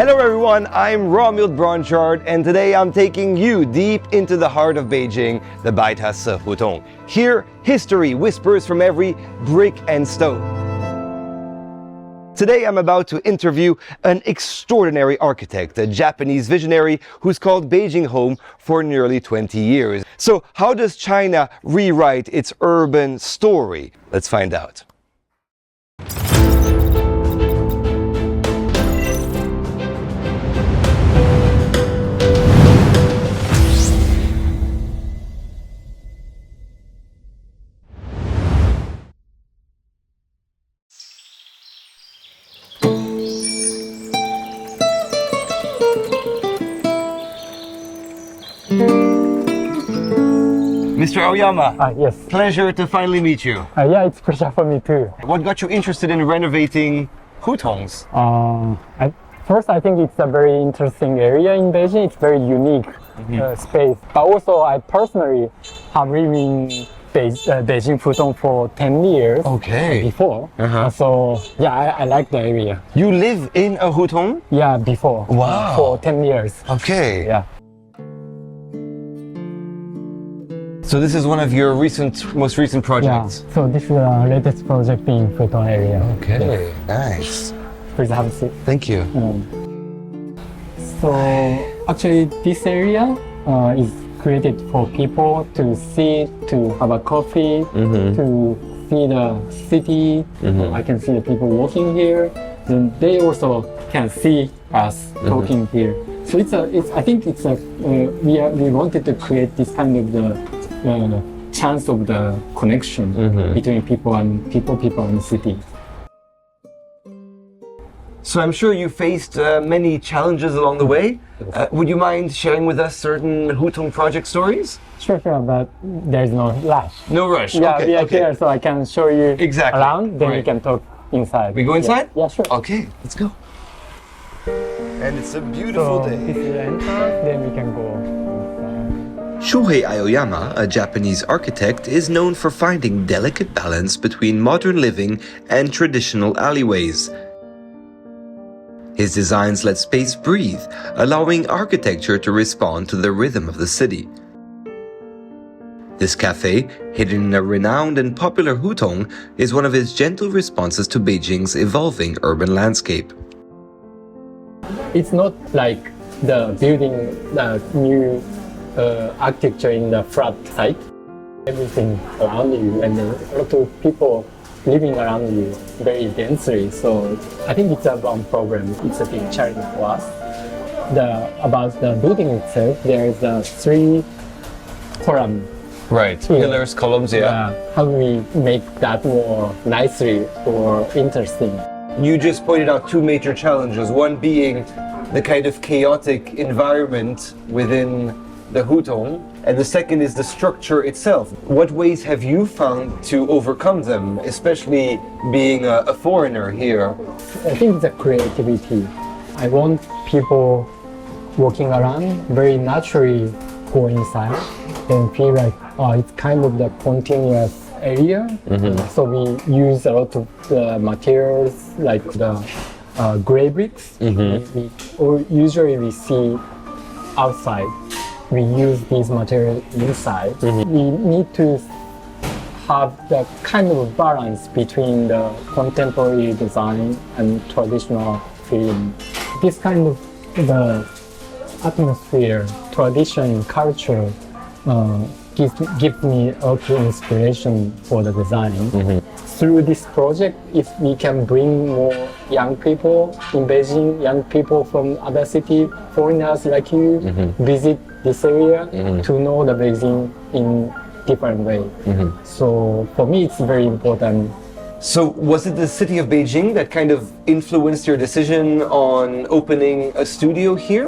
Hello everyone, I'm Romuald Bronchart, and today I'm taking you deep into the heart of Beijing, the Baitasi Hutong. Here, history whispers from every brick and stone. Today I'm about to interview an extraordinary architect, a Japanese visionary who's called Beijing home for nearly 20 years. So how does China rewrite its urban story? Let's find out. Mr. Aoyama, Yes. Pleasure to finally meet you. Yeah, it's pleasure for me too. What got you interested in renovating hutongs? First, I think it's a very interesting area in Beijing. It's very unique space. But also, I personally have lived in Beijing Hutong for 10 years before. So, yeah, I like the area. You live in a hutong? Yeah, before. Wow. For 10 years. Okay. Yeah. So this is one of your most recent projects? Yeah. So this is the latest project in Hutong area. Okay, nice. Please have a seat. Thank you. So actually this area is created for people to sit, to have a coffee, to see the city. I can see the people walking here. Then they also can see us talking here. So I think we wanted to create this kind of the chance of the connection between people and the city. So I'm sure you faced many challenges along the way. Would you mind sharing with us certain hutong project stories? Sure, but there's no rush. No rush. Yeah, okay, we are here, so I can show you around. Then we can talk inside. We go inside? Yeah, sure. Okay, let's go. And it's a beautiful day. This is the entrance. Then we can go. Shuhei Aoyama, a Japanese architect, is known for finding delicate balance between modern living and traditional alleyways. His designs let space breathe, allowing architecture to respond to the rhythm of the city. This cafe, hidden in a renowned and popular hutong, is one of his gentle responses to Beijing's evolving urban landscape. It's not like the building, the new architecture in the flat site. Everything around you and a lot of people living around you very densely. So I think it's a one problem. It's a big challenge for us. About the building itself, there is a 3 column. Right, pillars, columns, yeah. How do we make that more nicely or interesting? You just pointed out 2 major challenges, one being the kind of chaotic environment within the hutong, and the second is the structure itself. What ways have you found to overcome them, especially being a foreigner here? I think it's a creativity. I want people walking around very naturally go inside and feel like it's kind of the continuous area. So we use a lot of materials like the gray bricks. Usually we see outside. We use these materials inside. We need to have the kind of balance between the contemporary design and traditional feeling. This kind of the atmosphere, tradition, culture gives me a lot of inspiration for the design. Through this project, if we can bring more young people in Beijing, young people from other cities, foreigners like you, visit this area to know the Beijing in different way. So for me, it's very important. So was it the city of Beijing that kind of influenced your decision on opening a studio here?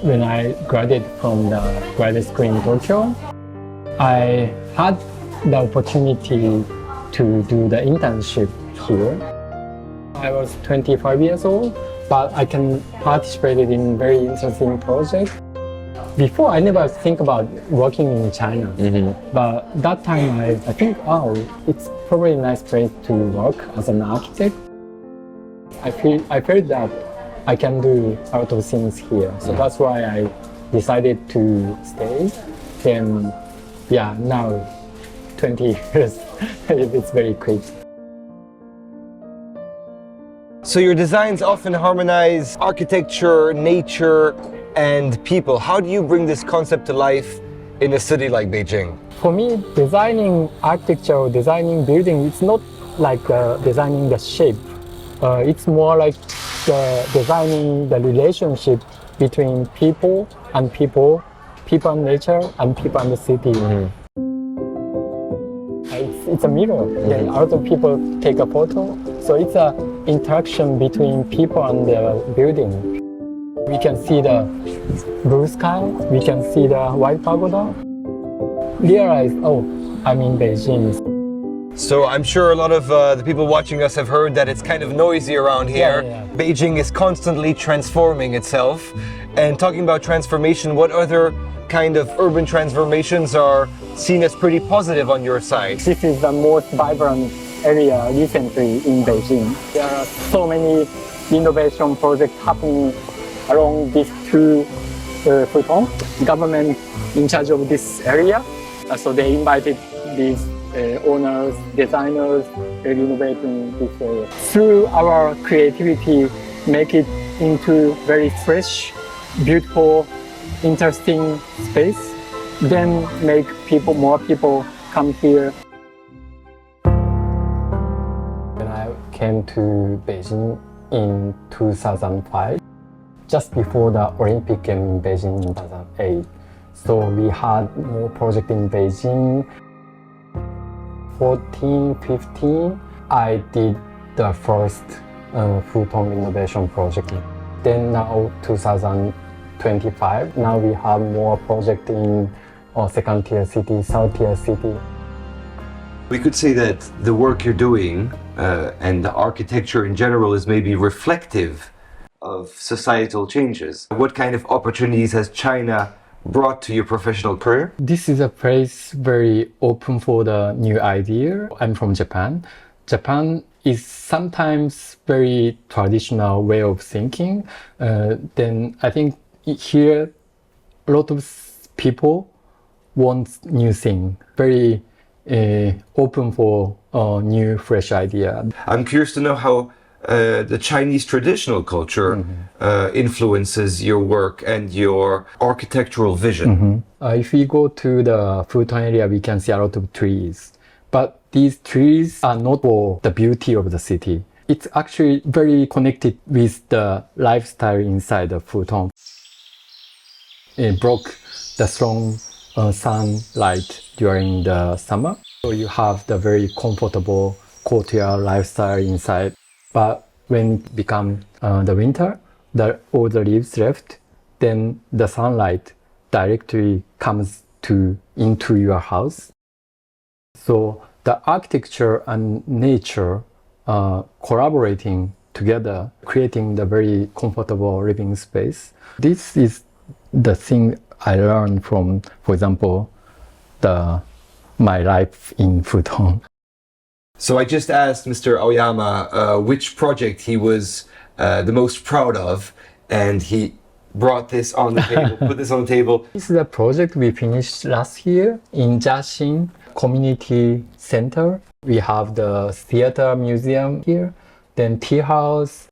When I graduated from the graduate school in Tokyo, I had the opportunity to do the internship here. I was 25 years old, but I can participate in very interesting project. Before, I never think about working in China, but that time I think, it's probably a nice place to work as an architect. I felt that I can do a lot of things here. So that's why I decided to stay. Then, yeah, now 20 years, it's very quick. So your designs often harmonize architecture, nature, and people. How do you bring this concept to life in a city like Beijing? For me, designing architecture or designing building, it's not like designing the shape. It's more like designing the relationship between people and people, people and nature, and people and the city. It's a mirror. Then a lot of people take a photo. So it's an interaction between people and the building. We can see the blue sky, we can see the white pagoda. Realize, oh, I'm in Beijing. So I'm sure a lot of the people watching us have heard that it's kind of noisy around here. Yeah. Beijing is constantly transforming itself. And talking about transformation, what other kind of urban transformations are seen as pretty positive on your side? This is the most vibrant area recently in Beijing. There are so many innovation projects happening along these two Hutong. Government in charge of this area. So they invited these owners, designers, renovating this area. Through our creativity, make it into very fresh, beautiful, interesting space. Then make more people come here. When I came to Beijing in 2005, just before the Olympic Games in Beijing in 2008. So we had more projects in Beijing. 14, 15, I did the first Hutong innovation project. Then now 2025, now we have more projects in second tier city, third tier city. We could say that the work you're doing and the architecture in general is maybe reflective of societal changes. What kind of opportunities has China brought to your professional career? This is a place very open for the new idea. I'm from Japan. Japan is sometimes very traditional way of thinking. Then I think here a lot of people want new thing. Very open for new fresh idea. I'm curious to know how the Chinese traditional culture influences your work and your architectural vision. If we go to the Hutong area, we can see a lot of trees. But these trees are not for the beauty of the city. It's actually very connected with the lifestyle inside the Hutong. It block the strong sunlight during the summer. So you have the very comfortable courtyard lifestyle inside. But when it becomes the winter, all the leaves left, then the sunlight directly comes into your house. So the architecture and nature collaborating together, creating the very comfortable living space. This is the thing I learned from, for example, my life in Hutong. So I just asked Mr. Aoyama which project he was the most proud of, and he brought this on the table, put this on the table. This is a project we finished last year in Jiaxing Community Center. We have the theater museum here, then tea house,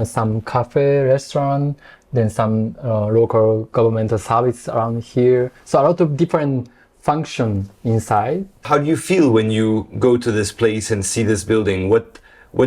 some cafe, restaurant, then some local governmental service around here. So a lot of different function inside. How do you feel when you go to this place and see this building? What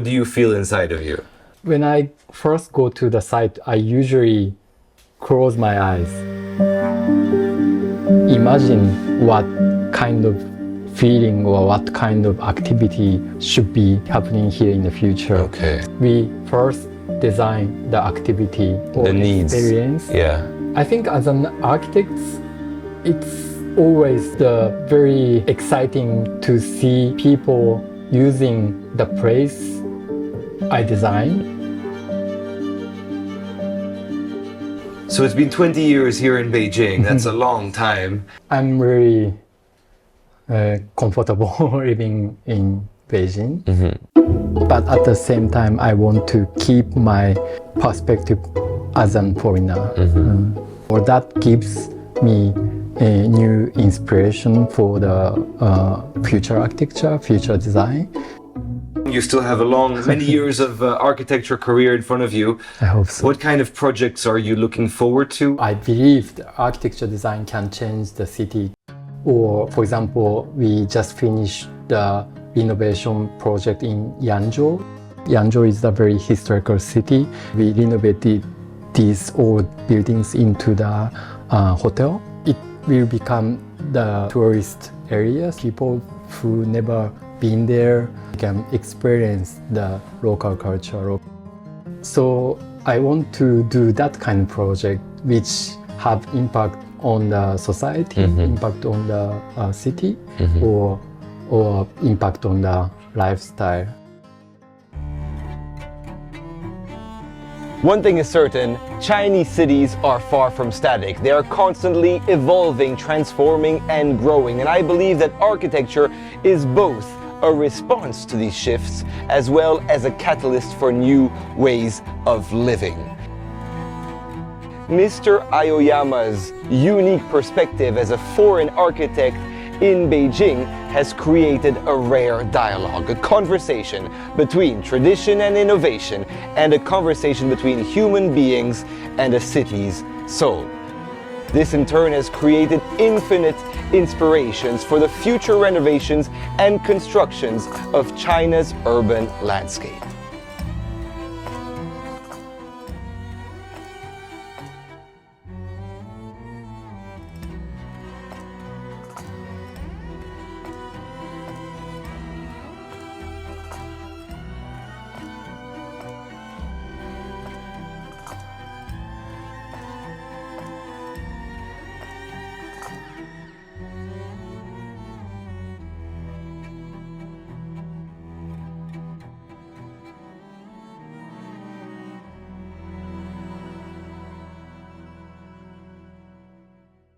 do you feel inside of you? When I first go to the site, I usually close my eyes. Imagine what kind of feeling or what kind of activity should be happening here in the future. Okay. We first design the activity or The needs. experience. Yeah. I think as an architect, it's always very exciting to see people using the place I designed. So it's been 20 years here in Beijing. That's a long time. I'm really comfortable living in Beijing. but at the same time, I want to keep my perspective as a foreigner. Or that gives me a new inspiration for the future architecture, future design. You still have a long, many years of architecture career in front of you. I hope so. What kind of projects are you looking forward to? I believe the architecture design can change the city. Or, for example, we just finished the renovation project in Yangzhou. Yangzhou is a very historical city. We renovated these old buildings into the hotel. It will become the tourist area. People who never been there can experience the local culture. So I want to do that kind of project which have impact on the society, impact on the city, or impact on the lifestyle. One thing is certain, Chinese cities are far from static. They are constantly evolving, transforming, and growing. And I believe that architecture is both a response to these shifts as well as a catalyst for new ways of living. Mr. Aoyama's unique perspective as a foreign architect in Beijing has created a rare dialogue, a conversation between tradition and innovation, and a conversation between human beings and a city's soul. This in turn has created infinite inspirations for the future renovations and constructions of China's urban landscape.